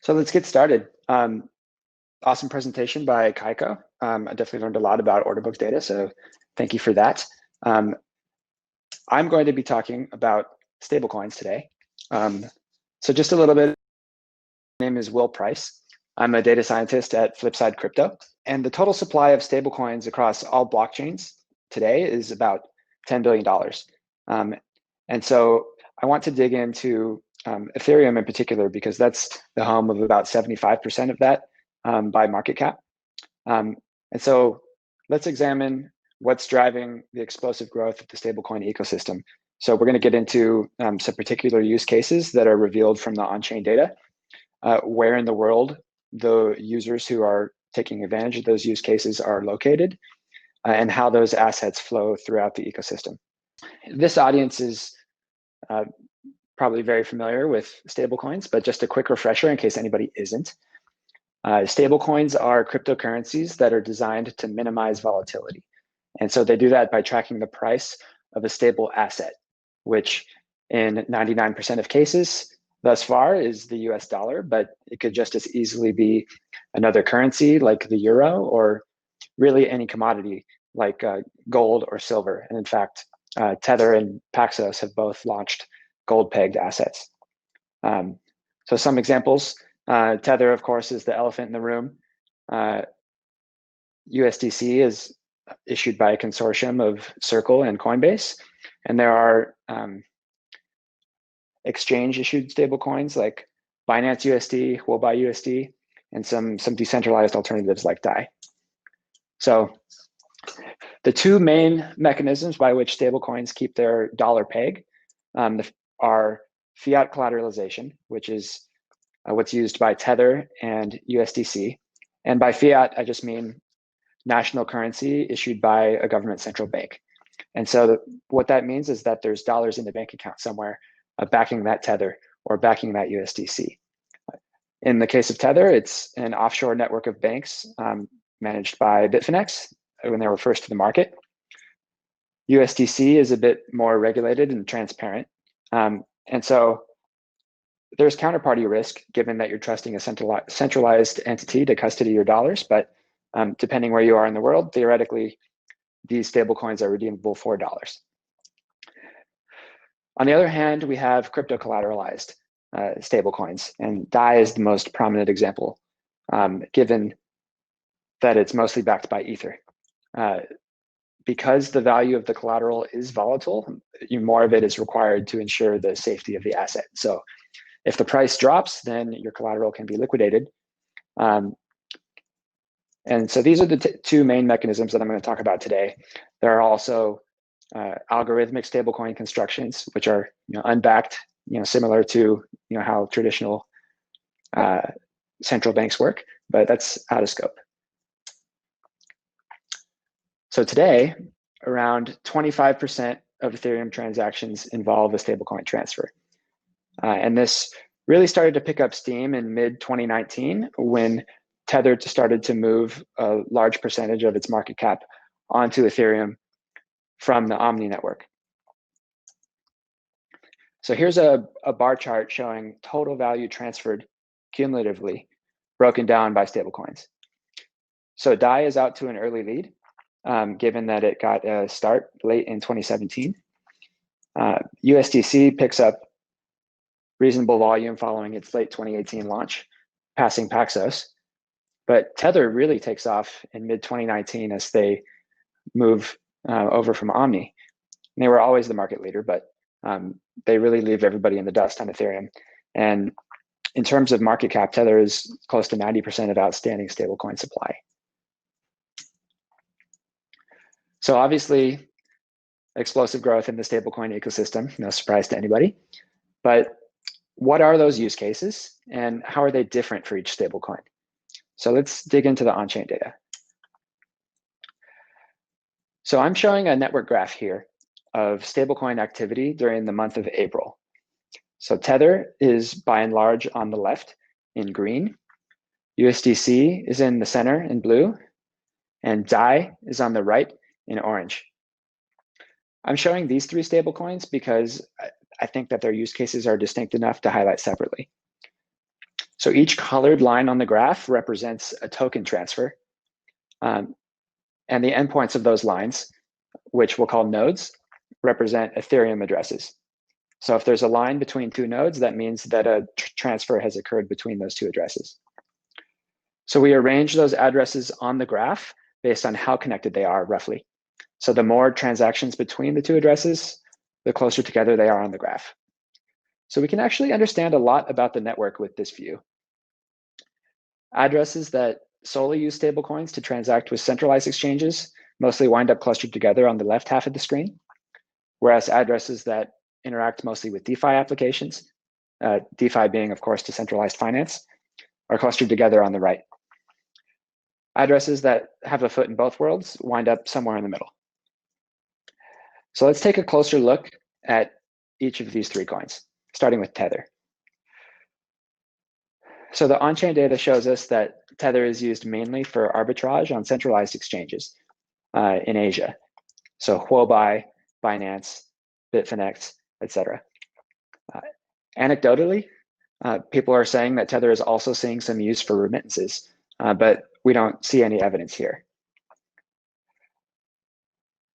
So let's get started. Awesome presentation by Kaiko. I definitely learned a lot about order book data, so thank you for that. I'm going to be talking about stablecoins today. So just a little bit, my name is Will Price. I'm a data scientist at Flipside Crypto, and the total supply of stablecoins across all blockchains today is about $10 billion. And so I want to dig into Ethereum in particular, because that's the home of about 75% of that by market cap. And so let's examine what's driving the explosive growth of the stablecoin ecosystem. So we're going to get into some particular use cases that are revealed from the on-chain data, where in the world the users who are taking advantage of those use cases are located, and how those assets flow throughout the ecosystem. This audience is probably very familiar with stablecoins, but just a quick refresher in case anybody isn't. Stablecoins are cryptocurrencies that are designed to minimize volatility. And so they do that by tracking the price of a stable asset, which in 99% of cases thus far is the US dollar, but it could just as easily be another currency like the euro, or really any commodity like gold or silver. And in fact, Tether and Paxos have both launched gold-pegged assets. So some examples, Tether, of course, is the elephant in the room. USDC is issued by a consortium of Circle and Coinbase, and there are exchange-issued stablecoins like Binance USD, Huobi USD, and some decentralized alternatives like DAI. So the two main mechanisms by which stablecoins keep their dollar peg are Fiat Collateralization, which is what's used by Tether and USDC. And by fiat, I just mean national currency issued by a government central bank. And so what that means is that there's dollars in the bank account somewhere backing that Tether or backing that USDC. In the case of Tether, it's an offshore network of banks managed by Bitfinex when they were first to the market. USDC is a bit more regulated and transparent. And so there's counterparty risk given that you're trusting a centralized entity to custody your dollars, but depending where you are in the world, theoretically, these stablecoins are redeemable for dollars. On the other hand, we have crypto collateralized stablecoins, and DAI is the most prominent example, given that it's mostly backed by Ether. Because the value of the collateral is volatile, more of it is required to ensure the safety of the asset. So if the price drops, then your collateral can be liquidated. And so these are the two main mechanisms that I'm going to talk about today. There are also algorithmic stablecoin constructions, which are unbacked, similar to how traditional central banks work, but that's out of scope. So today, around 25% of Ethereum transactions involve a stablecoin transfer. And this really started to pick up steam in mid-2019 when Tether started to move a large percentage of its market cap onto Ethereum from the Omni network. So here's a bar chart showing total value transferred cumulatively, broken down by stablecoins. So DAI is out to an early lead, given that it got a start late in 2017. USDC picks up reasonable volume following its late 2018 launch, passing Paxos. But Tether really takes off in mid-2019 as they move over from Omni. And they were always the market leader, but they really leave everybody in the dust on Ethereum. And in terms of market cap, Tether is close to 90% of outstanding stablecoin supply. So obviously, explosive growth in the stablecoin ecosystem, no surprise to anybody. But what are those use cases and how are they different for each stablecoin? So let's dig into the on-chain data. So I'm showing a network graph here of stablecoin activity during the month of April. So Tether is by and large on the left in green. USDC is in the center in blue, and DAI is on the right in orange. I'm showing these three stablecoins because I think that their use cases are distinct enough to highlight separately. So each colored line on the graph represents a token transfer. And the endpoints of those lines, which we'll call nodes, represent Ethereum addresses. So if there's a line between two nodes, that means that a transfer has occurred between those two addresses. So we arrange those addresses on the graph based on how connected they are, roughly. So the more transactions between the two addresses, the closer together they are on the graph. So we can actually understand a lot about the network with this view. Addresses that solely use stablecoins to transact with centralized exchanges mostly wind up clustered together on the left half of the screen, whereas addresses that interact mostly with DeFi applications, DeFi being, of course, decentralized finance, are clustered together on the right. Addresses that have a foot in both worlds wind up somewhere in the middle. So let's take a closer look at each of these three coins, starting with Tether. So the on-chain data shows us that Tether is used mainly for arbitrage on centralized exchanges in Asia. So Huobi, Binance, Bitfinex, etc. Anecdotally, people are saying that Tether is also seeing some use for remittances, but we don't see any evidence here.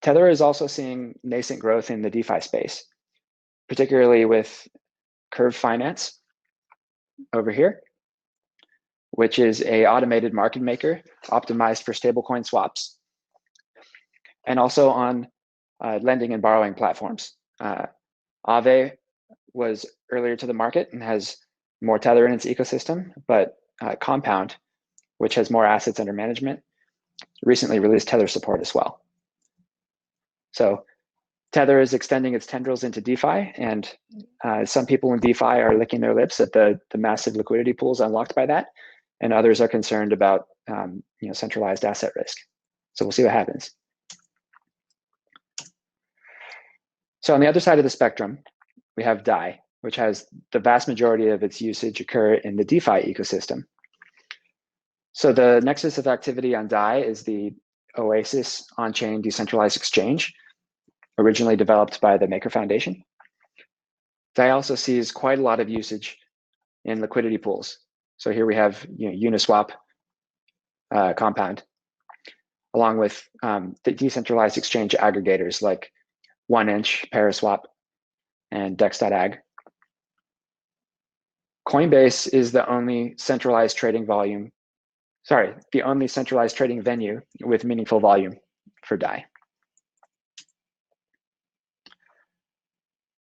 Tether is also seeing nascent growth in the DeFi space, particularly with Curve Finance over here, which is an automated market maker optimized for stablecoin swaps, and also on lending and borrowing platforms. Aave was earlier to the market and has more Tether in its ecosystem, but Compound, which has more assets under management, recently released Tether support as well. So Tether is extending its tendrils into DeFi, and some people in DeFi are licking their lips at the massive liquidity pools unlocked by that, and others are concerned about centralized asset risk. So we'll see what happens. So on the other side of the spectrum, we have DAI, which has the vast majority of its usage occur in the DeFi ecosystem. So the nexus of activity on DAI is the Oasis on-chain decentralized exchange, originally developed by the Maker Foundation. DAI also sees quite a lot of usage in liquidity pools. So here we have Uniswap, Compound, along with the decentralized exchange aggregators like 1inch, Paraswap, and Dex.ag. Coinbase is the only centralized trading venue with meaningful volume for DAI.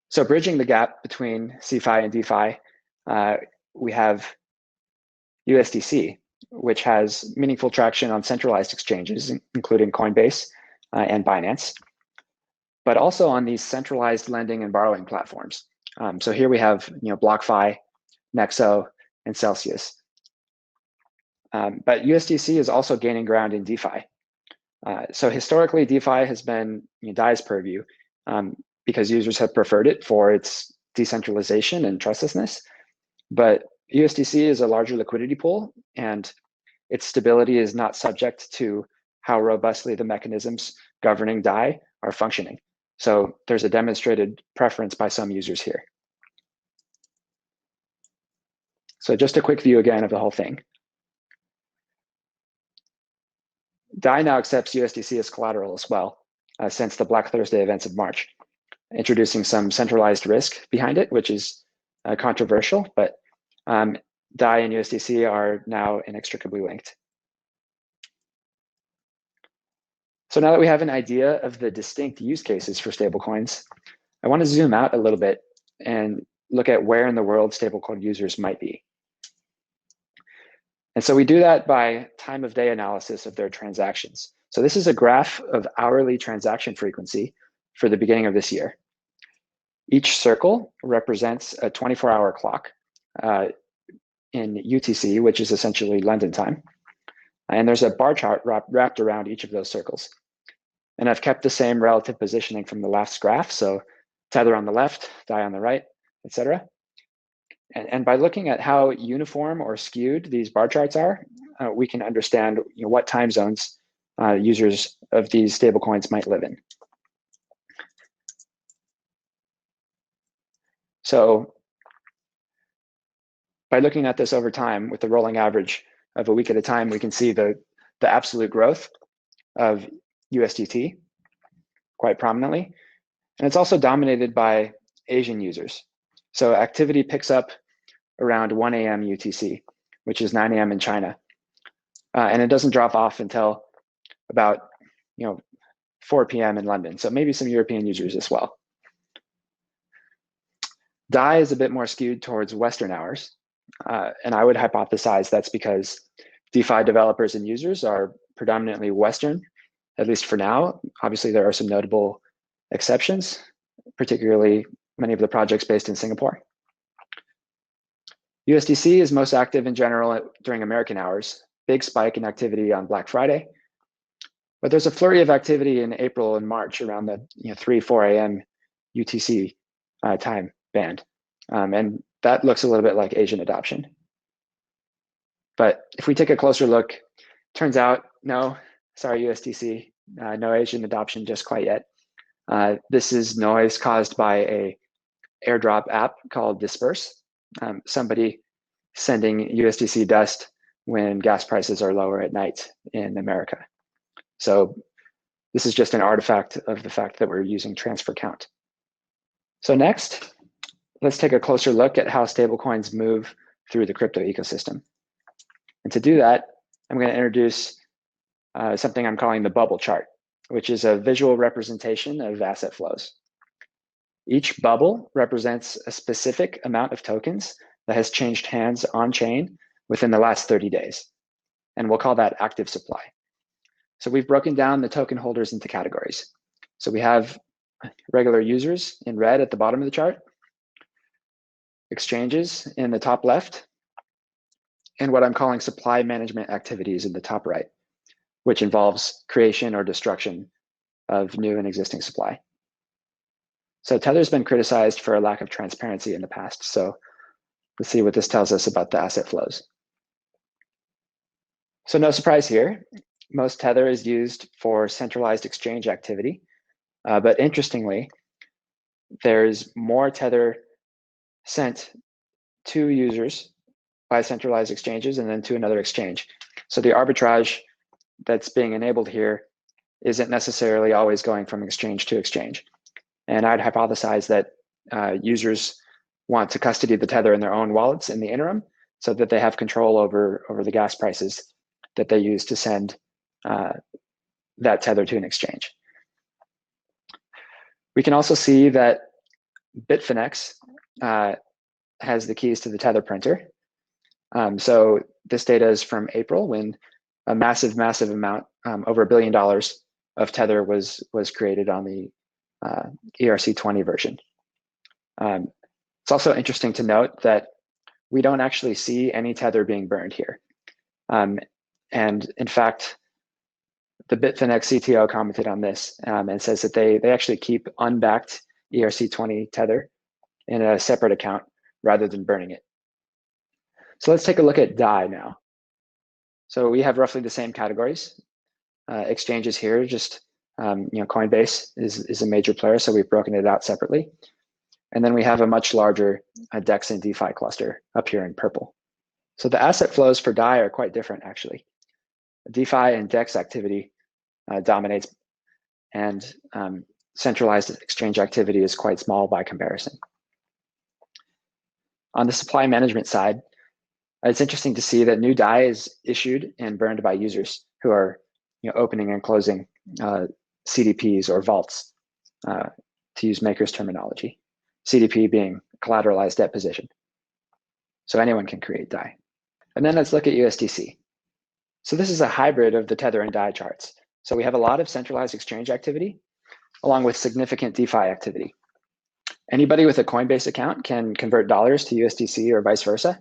So bridging the gap between CeFi and DeFi, we have USDC, which has meaningful traction on centralized exchanges, including Coinbase and Binance, but also on these centralized lending and borrowing platforms. So here we have BlockFi, Nexo, and Celsius. But USDC is also gaining ground in DeFi. So historically, DeFi has been DAI's purview because users have preferred it for its decentralization and trustlessness. But USDC is a larger liquidity pool, and its stability is not subject to how robustly the mechanisms governing DAI are functioning. So there's a demonstrated preference by some users here. So just a quick view again of the whole thing. DAI now accepts USDC as collateral as well, since the Black Thursday events of March, introducing some centralized risk behind it, which is controversial, but DAI and USDC are now inextricably linked. So now that we have an idea of the distinct use cases for stablecoins, I want to zoom out a little bit and look at where in the world stablecoin users might be. And so we do that by time of day analysis of their transactions. So this is a graph of hourly transaction frequency for the beginning of this year. Each circle represents a 24-hour clock in UTC, which is essentially London time. And there's a bar chart wrapped around each of those circles. And I've kept the same relative positioning from the last graph. So Tether on the left, DAI on the right, etc. And by looking at how uniform or skewed these bar charts are, we can understand what time zones users of these stablecoins might live in. So by looking at this over time with the rolling average of a week at a time, we can see the absolute growth of USDT quite prominently. And it's also dominated by Asian users. So activity picks up around 1 a.m. UTC, which is 9 a.m. in China. And it doesn't drop off until about 4 p.m. in London. So maybe some European users as well. DAI is a bit more skewed towards Western hours. And I would hypothesize that's because DeFi developers and users are predominantly Western, at least for now. Obviously, there are some notable exceptions, particularly many of the projects based in Singapore. USDC is most active in general during American hours, big spike in activity on Black Friday. But there's a flurry of activity in April and March around the 3, 4 a.m. UTC time band. And that looks a little bit like Asian adoption. But if we take a closer look, turns out, no, sorry, USDC, no Asian adoption just quite yet. This is noise caused by a airdrop app called Disperse. Somebody sending USDC dust when gas prices are lower at night in America. So this is just an artifact of the fact that we're using transfer count. So next, let's take a closer look at how stablecoins move through the crypto ecosystem. And to do that, I'm going to introduce something I'm calling the bubble chart, which is a visual representation of asset flows. Each bubble represents a specific amount of tokens that has changed hands on chain within the last 30 days. And we'll call that active supply. So we've broken down the token holders into categories. So we have regular users in red at the bottom of the chart, exchanges in the top left, and what I'm calling supply management activities in the top right, which involves creation or destruction of new and existing supply. So Tether's been criticized for a lack of transparency in the past. So let's see what this tells us about the asset flows. So no surprise here. Most Tether is used for centralized exchange activity. But interestingly, there's more Tether sent to users by centralized exchanges and then to another exchange. So the arbitrage that's being enabled here isn't necessarily always going from exchange to exchange. And I'd hypothesize that users want to custody the Tether in their own wallets in the interim so that they have control over the gas prices that they use to send that Tether to an exchange. We can also see that Bitfinex has the keys to the Tether printer. So this data is from April when a massive amount, over $1 billion of Tether was created on the ERC20 version. It's also interesting to note that we don't actually see any Tether being burned here. And in fact, the Bitfinex CTO commented on this and says that they actually keep unbacked ERC20 Tether in a separate account rather than burning it. So let's take a look at DAI now. So we have roughly the same categories. Exchanges here, just Coinbase is a major player, so we've broken it out separately. And then we have a much larger DEX and DeFi cluster up here in purple. So the asset flows for DAI are quite different, actually. DeFi and DEX activity dominates, and centralized exchange activity is quite small by comparison. On the supply management side, it's interesting to see that new DAI is issued and burned by users who are opening and closing CDPs or vaults, to use Maker's terminology. CDP being collateralized debt position. So anyone can create DAI. And then let's look at USDC. So this is a hybrid of the Tether and DAI charts. So we have a lot of centralized exchange activity along with significant DeFi activity. Anybody with a Coinbase account can convert dollars to USDC or vice versa.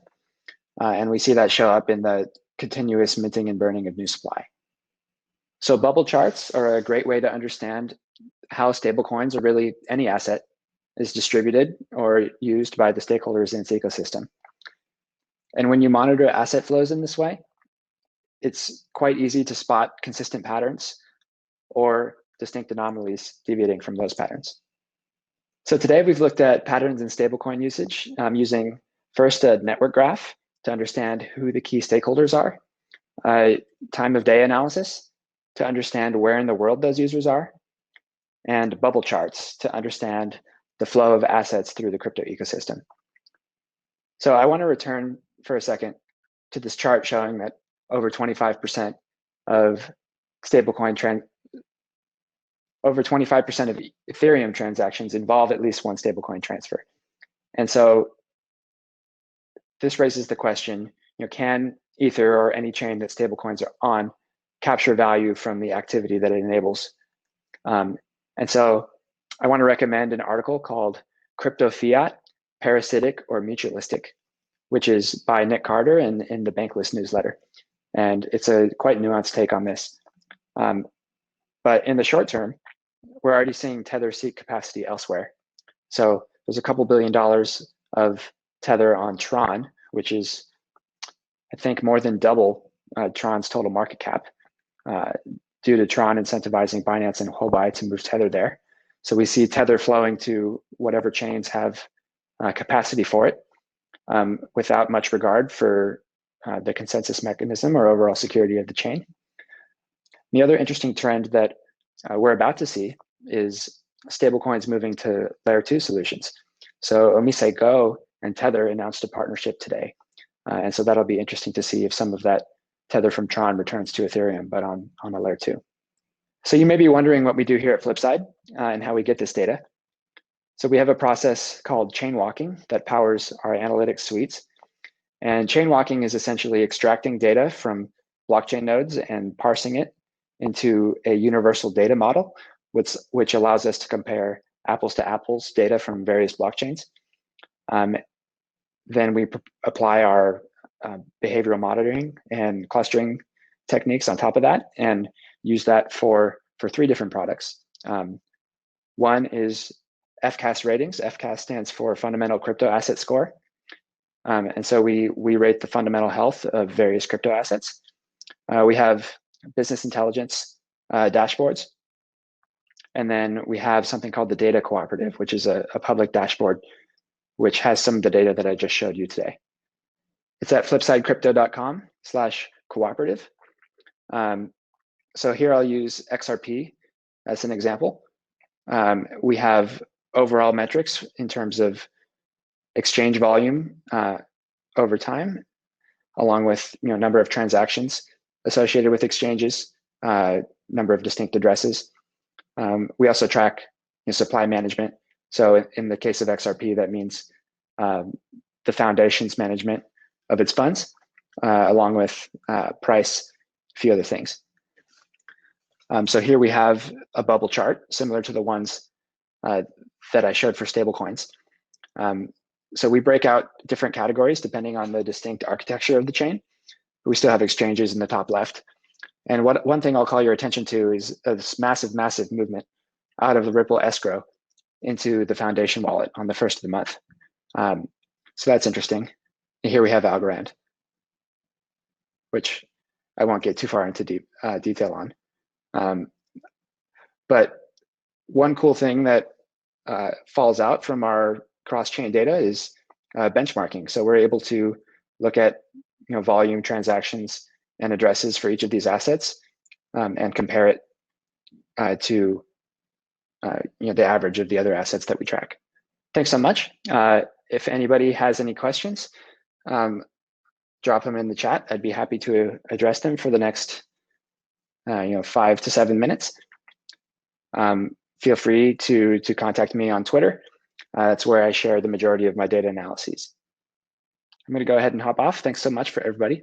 And we see that show up in the continuous minting and burning of new supply. So bubble charts are a great way to understand how stablecoins, or really any asset, is distributed or used by the stakeholders in its ecosystem. And when you monitor asset flows in this way, it's quite easy to spot consistent patterns or distinct anomalies deviating from those patterns. So today we've looked at patterns in stablecoin usage using First, a network graph to understand who the key stakeholders are, time of day analysis to understand where in the world those users are, and bubble charts to understand the flow of assets through the crypto ecosystem. So I want to return for a second to this chart showing that over 25% of stablecoin over 25% of Ethereum transactions involve at least one stablecoin transfer. And so this raises the question, can Ether or any chain that stablecoins are on capture value from the activity that it enables? And so I want to recommend an article called Crypto Fiat, Parasitic or Mutualistic, which is by Nick Carter in the Bankless newsletter. And it's a quite nuanced take on this. But in the short term, we're already seeing Tether seek capacity elsewhere. So there's a couple $2 billion of Tether on Tron, which is, I think, more than double Tron's total market cap due to Tron incentivizing Binance and Huobi to move Tether there. So we see Tether flowing to whatever chains have capacity for it without much regard for the consensus mechanism or overall security of the chain. The other interesting trend that we're about to see is stablecoins moving to layer 2 solutions. So Omise Go and Tether announced a partnership today. And so that'll be interesting to see if some of that Tether from Tron returns to Ethereum, but on a layer 2. So you may be wondering what we do here at Flipside and how we get this data. So we have a process called chain walking that powers our analytics suites. And chain walking is essentially extracting data from blockchain nodes and parsing it into a universal data model, which allows us to compare apples to apples data from various blockchains. Then we apply our behavioral monitoring and clustering techniques on top of that and use that for 3 different products. One is FCAS ratings. FCAS stands for Fundamental Crypto Asset Score. And so we rate the fundamental health of various crypto assets. We have business intelligence dashboards. And then we have something called the Data Cooperative, which is a public dashboard, which has some of the data that I just showed you today. It's at flipsidecrypto.com/cooperative. So here I'll use XRP as an example. We have overall metrics in terms of exchange volume over time, along with number of transactions associated with exchanges, number of distinct addresses. We also track supply management. So in the case of XRP, that means the foundation's management of its funds, along with price, a few other things. So here we have a bubble chart similar to the ones that I showed for stablecoins. So we break out different categories depending on the distinct architecture of the chain. We still have exchanges in the top left. And one thing I'll call your attention to is this massive movement out of the Ripple escrow into the foundation wallet on the 1st of the month. So that's interesting. And here we have Algorand, which I won't get too far into detail on. But one cool thing that falls out from our cross-chain data is benchmarking. So we're able to look at volume, transactions, and addresses for each of these assets and compare it to the average of the other assets that we track. Thanks so much. If anybody has any questions, drop them in the chat. I'd be happy to address them for the next 5 to 7 minutes. Feel free to contact me on Twitter. That's where I share the majority of my data analyses. I'm going to go ahead and hop off. Thanks so much for everybody.